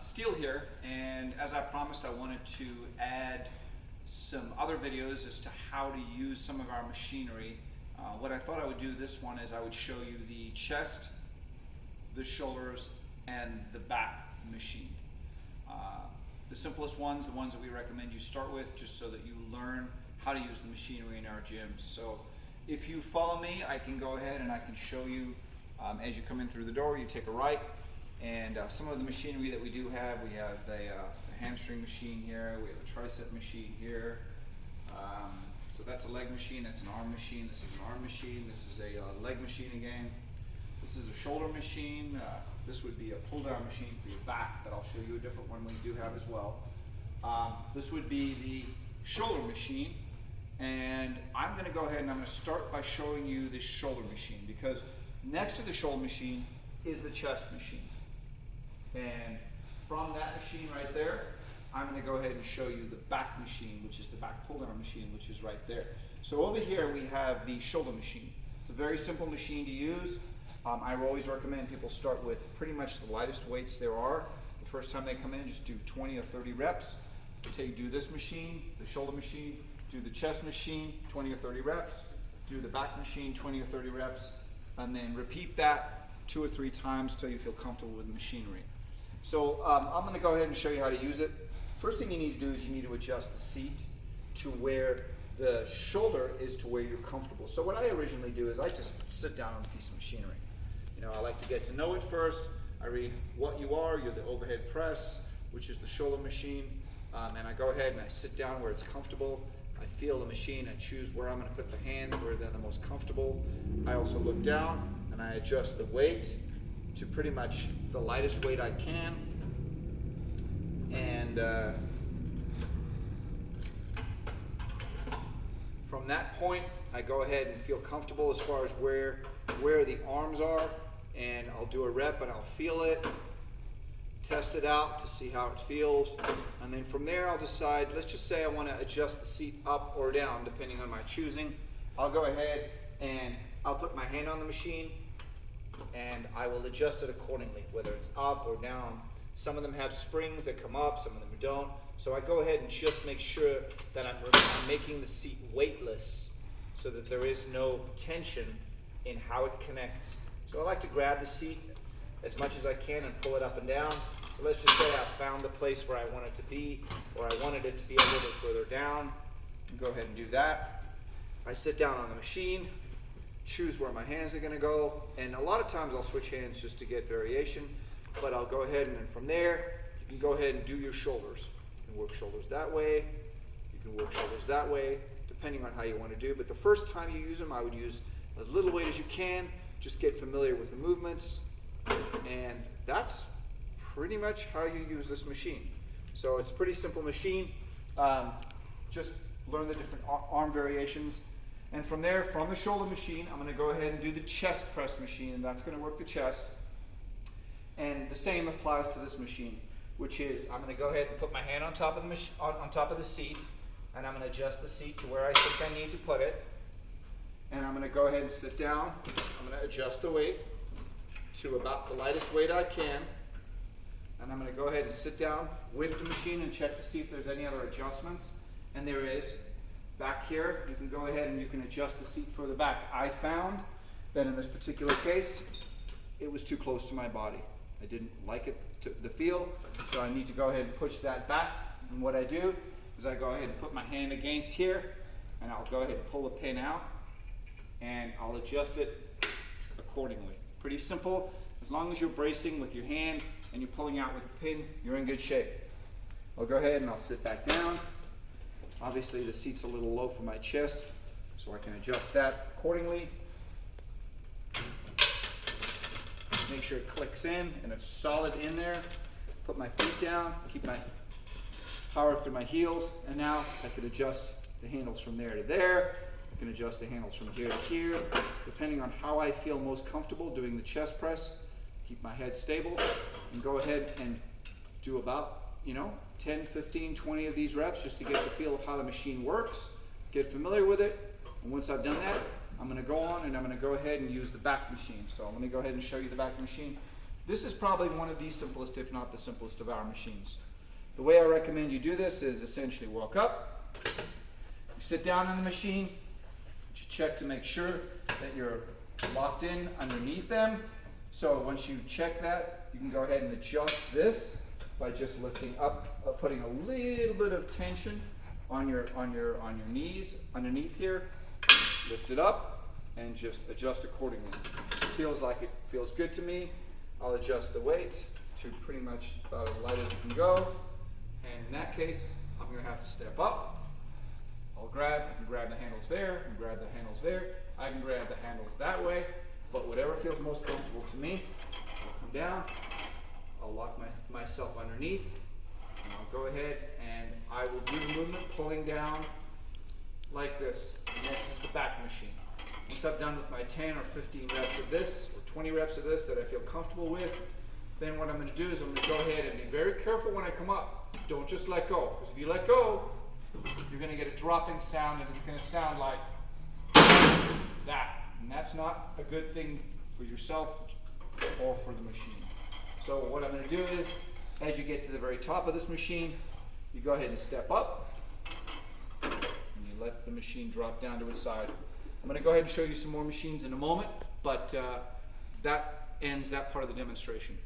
Steele here, and as I promised, I wanted to add some other videos as to how to use some of our machinery. What I thought I would do this one is I would show you the chest, the shoulders, and the back machine. The simplest ones, the ones that we recommend you start with, just so that you learn how to use the machinery in our gyms. So if you follow me, I can go ahead and I can show you as you come in through the door. You take a right, and some of the machinery that we do have, we have a hamstring machine here, we have a tricep machine here. So that's a leg machine, that's an arm machine, this is an arm machine, this is a leg machine again. This is a shoulder machine. This would be a pull down machine for your back, but I'll show you a different one we do have as well. This would be the shoulder machine, and I'm going to go ahead and I'm going to start by showing you the shoulder machine, because next to the shoulder machine is the chest machine. And from that machine right there, I'm going to go ahead and show you the back machine, which is the back pull down machine, which is right there. So over here we have the shoulder machine. It's a very simple machine to use. I always recommend people start with pretty much the lightest weights there are. The first time they come in, just do 20 or 30 reps. Do this machine, the shoulder machine, do the chest machine, 20 or 30 reps, do the back machine, 20 or 30 reps, and then repeat that 2 or 3 times till you feel comfortable with the machinery. So I'm going to go ahead and show you how to use it. First thing you need to do is you need to adjust the seat to where the shoulder is to where you're comfortable. So what I originally do is I just sit down on a piece of machinery. You know, I like to get to know it first. I read what you are. You're the overhead press, which is the shoulder machine. And I go ahead and I sit down where it's comfortable. I feel the machine. I choose where I'm going to put the hands, where they're the most comfortable. I also look down and I adjust the weight to pretty much the lightest weight I can. And from that point, I go ahead and feel comfortable as far as where the arms are, and I'll do a rep and I'll feel it, test it out to see how it feels, and then from there I'll decide, let's just say I want to adjust the seat up or down depending on my choosing. I'll go ahead and I'll put my hand on the machine and I will adjust it accordingly, whether it's up or down. Some of them have springs that come up, some of them don't. So I go ahead and just make sure that I'm making the seat weightless so that there is no tension in how it connects. So I like to grab the seat as much as I can and pull it up and down. So let's just say I found the place where I want it to be, or I wanted it to be a little bit further down. Go ahead and do that. I sit down on the machine, choose where my hands are going to go, and a lot of times I'll switch hands just to get variation, but I'll go ahead and then from there you can go ahead and do your shoulders. You can work shoulders that way, you can work shoulders that way, depending on how you want to do. But the first time you use them, I would use as little weight as you can, just get familiar with the movements, and that's pretty much how you use this machine. So it's a pretty simple machine. Just learn the different arm variations. And from there, from the shoulder machine, I'm going to go ahead and do the chest press machine, and that's going to work the chest. And the same applies to this machine, which is I'm going to go ahead and put my hand on top of the on top of the seat, and I'm going to adjust the seat to where I think I need to put it. And I'm going to go ahead and sit down. I'm going to adjust the weight to about the lightest weight I can. And I'm going to go ahead and sit down with the machine and check to see if there's any other adjustments. And there is. Back here, you can go ahead and you can adjust the seat further back. I found that in this particular case, it was too close to my body. I didn't like it, the feel, so I need to go ahead and push that back. And what I do is I go ahead and put my hand against here, and I'll go ahead and pull the pin out, and I'll adjust it accordingly. Pretty simple. As long as you're bracing with your hand and you're pulling out with the pin, you're in good shape. I'll go ahead and I'll sit back down. Obviously the seat's a little low for my chest, so I can adjust that accordingly. Make sure it clicks in and it's solid in there. Put my feet down, keep my power through my heels, and now I can adjust the handles from there to there. I can adjust the handles from here to here, depending on how I feel most comfortable doing the chest press. Keep my head stable and go ahead and do about, 10, 15, 20 of these reps just to get the feel of how the machine works, get familiar with it. And once I've done that, I'm going to go on and I'm going to go ahead and use the back machine. So I'm going to go ahead and show you the back machine. This is probably one of the simplest, if not the simplest of our machines. The way I recommend you do this is essentially walk up, you sit down on the machine, you check to make sure that you're locked in underneath them. So once you check that, you can go ahead and adjust this by just lifting up, putting a little bit of tension on your knees underneath here. Lift it up and just adjust accordingly. It feels good to me. I'll adjust the weight to pretty much about as light as you can go. And in that case, I'm going to have to step up. I can grab the handles there, and grab the handles there. I can grab the handles that way, but whatever feels most comfortable to me. I'll come down, I'll lock myself underneath, and I'll go ahead and I will do the movement pulling down like this. And this is the back machine. Once I'm done with my 10 or 15 reps of this, or 20 reps of this that I feel comfortable with, then what I'm going to do is I'm going to go ahead and be very careful when I come up. Don't just let go, because if you let go, you're going to get a dropping sound, and it's going to sound like that. And that's not a good thing for yourself or for the machine. So what I'm going to do is, as you get to the very top of this machine, you go ahead and step up, and you let the machine drop down to its side. I'm going to go ahead and show you some more machines in a moment, but that ends that part of the demonstration.